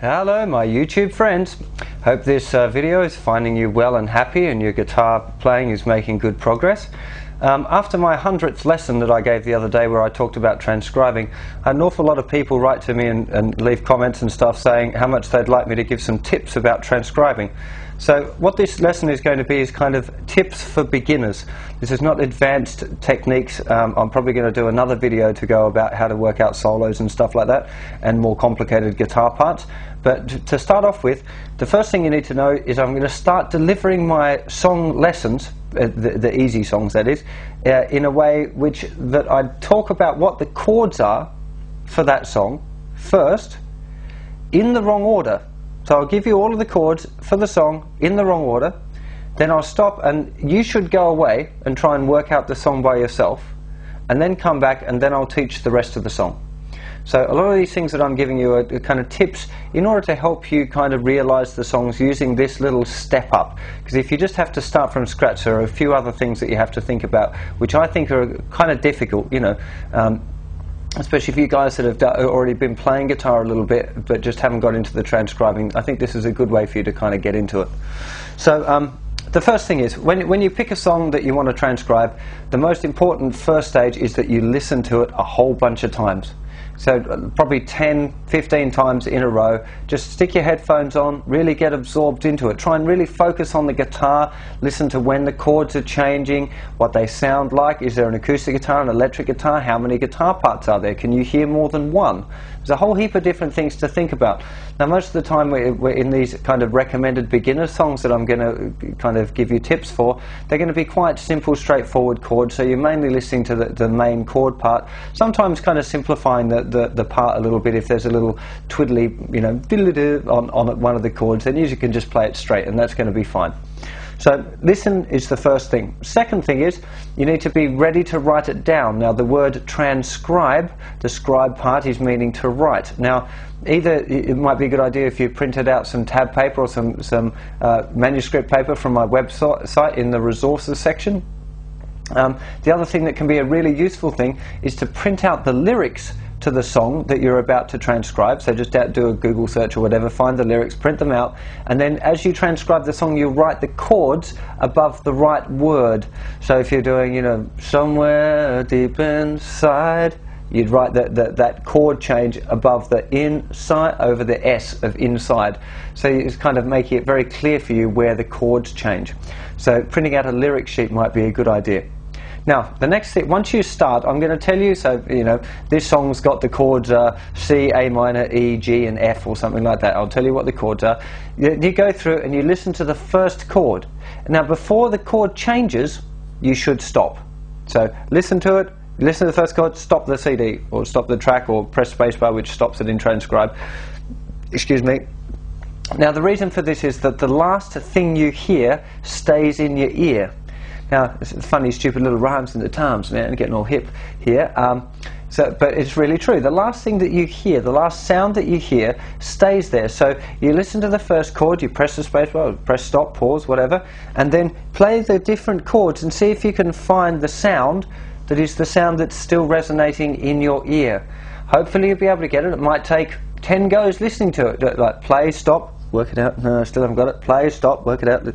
Hello my YouTube friends. Hope this video is finding you well and happy and your guitar playing is making good progress. After my 100th lesson that I gave the other day where I talked about transcribing, I had an awful lot of people write to me and leave comments and stuff saying how much they'd like me to give some tips about transcribing. So what this lesson is going to be is kind of tips for beginners. This is not advanced techniques. I'm probably going to do another video to go about how to work out solos and stuff like that and more complicated guitar parts. But to start off with, the first thing you need to know is I'm going to start delivering my song lessons, the easy songs that is, in a way that I talk about what the chords are for that song first, in the wrong order. So I'll give you all of the chords for the song in the wrong order, then I'll stop and you should go away and try and work out the song by yourself, and then come back and then I'll teach the rest of the song. So a lot of these things that I'm giving you are kind of tips in order to help you kind of realize the songs using this little step up. Because if you just have to start from scratch, there are a few other things that you have to think about, which I think are kind of difficult, you know. Especially for you guys that have already been playing guitar a little bit but just haven't got into the transcribing. I think this is a good way for you to kind of get into it. So the first thing is, when you pick a song that you want to transcribe, the most important first stage is that you listen to it a whole bunch of times. So probably 10, 15 times in a row. Just stick your headphones on, really get absorbed into it. Try and really focus on the guitar, listen to when the chords are changing, what they sound like. Is there an acoustic guitar, an electric guitar? How many guitar parts are there? Can you hear more than one? There's a whole heap of different things to think about. Now most of the time we're in these kind of recommended beginner songs that I'm going to kind of give you tips for. They're going to be quite simple, straightforward chords, so you're mainly listening to the main chord part, sometimes kind of simplifying the part a little bit. If there's a little twiddly, you know, on one of the chords, then you can just play it straight and that's going to be fine. So listen is the first thing. Second thing is you need to be ready to write it down. Now the word transcribe, the scribe part, is meaning to write. Now either it might be a good idea if you printed out some tab paper or some manuscript paper from my website in the resources section. The other thing that can be a really useful thing is to print out the lyrics to the song that you're about to transcribe. So just do a Google search or whatever, find the lyrics, print them out, and then as you transcribe the song you write the chords above the right word. So if you're doing, you know, somewhere deep inside, you'd write that chord change above the inside over the S of inside. So it's kind of making it very clear for you where the chords change. So printing out a lyric sheet might be a good idea. Now, the next thing, once you start, I'm going to tell you, so, you know, this song's got the chords C, A minor, E, G, and F, or something like that. I'll tell you what the chords are. You go through and you listen to the first chord. Now, before the chord changes, you should stop. So, listen to it, listen to the first chord, stop the CD, or stop the track, or press spacebar, which stops it in transcribe. Excuse me. Now, the reason for this is that the last thing you hear stays in your ear. Now, it's funny, stupid little rhymes in the times, man, getting all hip here. But it's really true. The last thing that you hear, the last sound that you hear, stays there. So you listen to the first chord, you press the space bar, press stop, pause, whatever, and then play the different chords and see if you can find the sound that is the sound that's still resonating in your ear. Hopefully you'll be able to get it. It might take 10 goes listening to it, like play, stop, work it out, no, I still haven't got it, play, stop, work it out.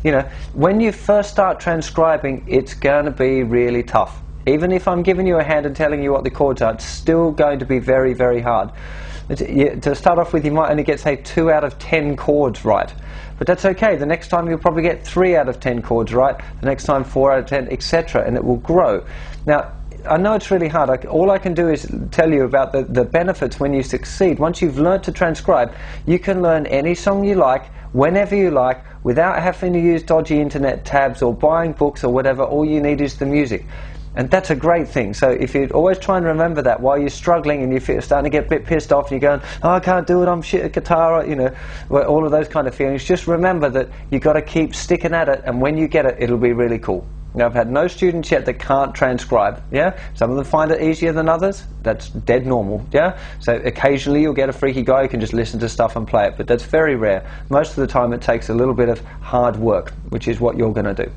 You know, when you first start transcribing, it's going to be really tough. Even if I'm giving you a hand and telling you what the chords are, it's still going to be very, very hard. To start off with, you might only get, say, 2 out of 10 chords right. But that's okay. The next time you'll probably get 3 out of 10 chords right, the next time 4 out of 10, etc., and it will grow. Now, I know it's really hard. All I can do is tell you about the benefits when you succeed. Once you've learned to transcribe, you can learn any song you like, whenever you like, without having to use dodgy internet tabs or buying books or whatever. All you need is the music. And that's a great thing. So if you always try and remember that while you're struggling and you're starting to get a bit pissed off and you're going, oh, I can't do it, I'm shit at guitar, you know, all of those kind of feelings, just remember that you've got to keep sticking at it, and when you get it, it'll be really cool. Now, I've had no students yet that can't transcribe, yeah? Some of them find it easier than others. That's dead normal, yeah? So occasionally you'll get a freaky guy who can just listen to stuff and play it, but that's very rare. Most of the time it takes a little bit of hard work, which is what you're going to do.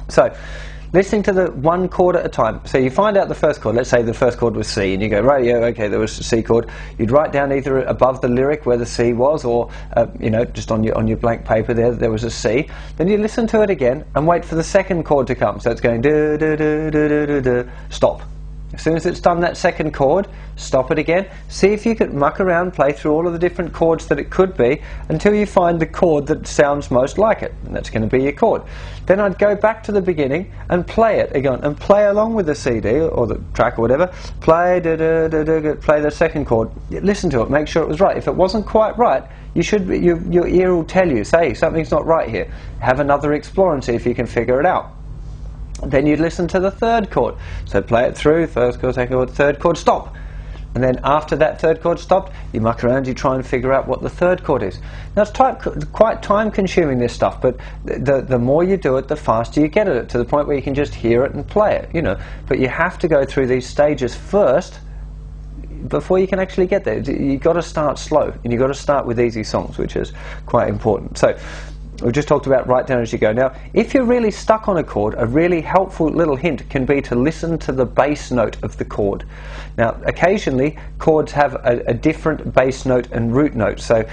So, listening to the one chord at a time. So you find out the first chord. Let's say the first chord was C, and you go, right, yeah, okay, there was a C chord. You'd write down either above the lyric where the C was, or you know, just on your blank paper there was a C. Then you listen to it again and wait for the second chord to come. So it's going do do do do do do do. Stop. As soon as it's done that second chord, stop it again. See if you can muck around, play through all of the different chords that it could be until you find the chord that sounds most like it, and that's going to be your chord. Then I'd go back to the beginning and play it again, and play along with the CD or the track or whatever. Play the second chord. Listen to it, make sure it was right. If it wasn't quite right, your ear will tell you, say something's not right here. Have another explore and see if you can figure it out. Then you'd listen to the third chord. So play it through, first chord, second chord, third chord, stop. And then after that third chord stopped, you muck around, you try and figure out what the third chord is. Now it's quite time consuming, this stuff, but the more you do it, the faster you get at it, to the point where you can just hear it and play it, you know. But you have to go through these stages first before you can actually get there. You've got to start slow, and you've got to start with easy songs, which is quite important. So we just talked about write down as you go. Now, if you're really stuck on a chord, a really helpful little hint can be to listen to the bass note of the chord. Now, occasionally, chords have a different bass note and root note. So,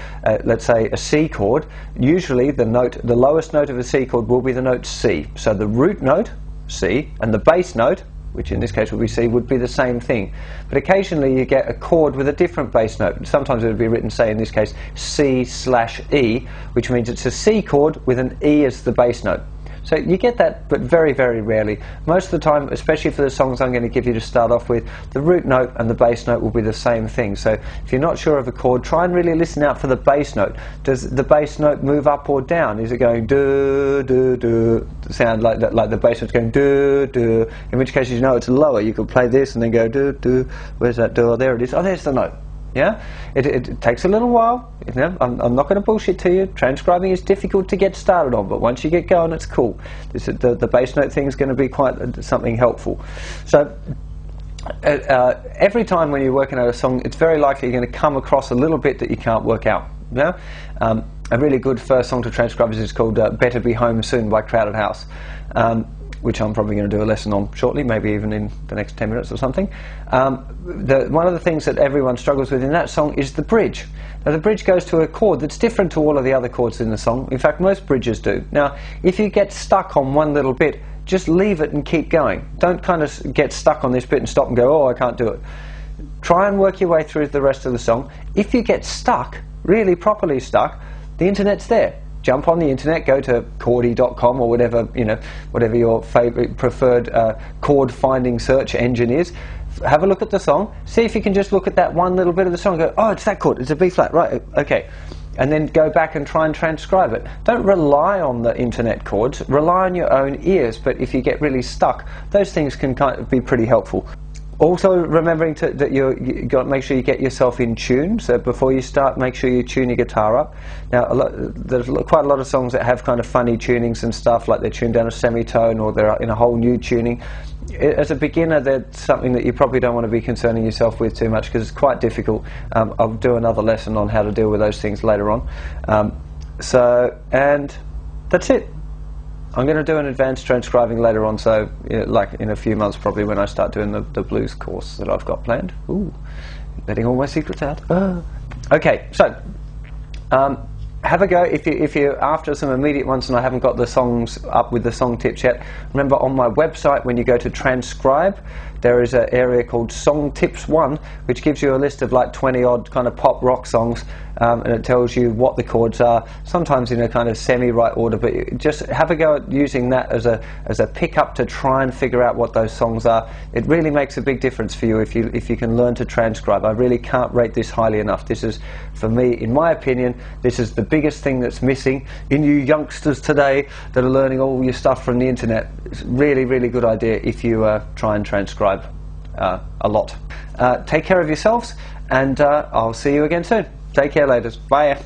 let's say a C chord, usually the lowest note of a C chord will be the note C. So the root note, C, and the bass note, which in this case would be C, would be the same thing. But occasionally you get a chord with a different bass note. Sometimes it would be written, say in this case, C/E, which means it's a C chord with an E as the bass note. So you get that, but very, very rarely. Most of the time, especially for the songs I'm going to give you to start off with, the root note and the bass note will be the same thing. So if you're not sure of a chord, try and really listen out for the bass note. Does the bass note move up or down? Is it going do, do, do? Sound like that, like the bass note's going do, do. In which case, you know it's lower. You could play this and then go do, do. Where's that do? Oh, there it is. Oh, there's the note. Yeah, it takes a little while. You know, I'm not going to bullshit to you. Transcribing is difficult to get started on, but once you get going, it's cool. The bass note thing is going to be quite something helpful. So every time when you're working out a song, it's very likely you're going to come across a little bit that you can't work out. Yeah, a really good first song to transcribe is called "Better Be Home Soon" by Crowded House. Which I'm probably going to do a lesson on shortly, maybe even in the next 10 minutes or something. One of the things that everyone struggles with in that song is the bridge. Now the bridge goes to a chord that's different to all of the other chords in the song. In fact, most bridges do. Now, if you get stuck on one little bit, just leave it and keep going. Don't kind of get stuck on this bit and stop and go, oh, I can't do it. Try and work your way through the rest of the song. If you get stuck, really properly stuck, the internet's there. Jump on the internet, go to chordy.com or whatever, you know, whatever your favorite preferred chord finding search engine is. Have a look at the song, see if you can just look at that one little bit of the song and go, oh, it's that chord, it's a B flat, right, okay. And then go back and try and transcribe it. Don't rely on the internet chords, rely on your own ears, but if you get really stuck, those things can kind of be pretty helpful. Also remembering that you got to make sure you get yourself in tune. So before you start, make sure you tune your guitar up. Now there's quite a lot of songs that have kind of funny tunings and stuff, like they're tuned down a semitone or they're in a whole new tuning. As a beginner, that's something that you probably don't want to be concerning yourself with too much, because it's quite difficult. I'll do another lesson on how to deal with those things later on. And that's it. I'm going to do an advanced transcribing later on, so like in a few months probably, when I start doing the blues course that I've got planned. Ooh, letting all my secrets out. Okay, so have a go. If you're after some immediate ones and I haven't got the songs up with the song tips yet, remember on my website when you go to transcribe, there is an area called Song Tips 1, which gives you a list of like 20 odd kind of pop rock songs, and it tells you what the chords are, sometimes in a kind of semi-right order, but just have a go at using that as a pickup to try and figure out what those songs are. It really makes a big difference for you if you can learn to transcribe. I really can't rate this highly enough. This is, for me, in my opinion, this is the biggest thing that's missing in you youngsters today that are learning all your stuff from the internet. It's a really, really good idea if you try and transcribe a lot. Take care of yourselves, and I'll see you again soon. Take care, ladies. Bye.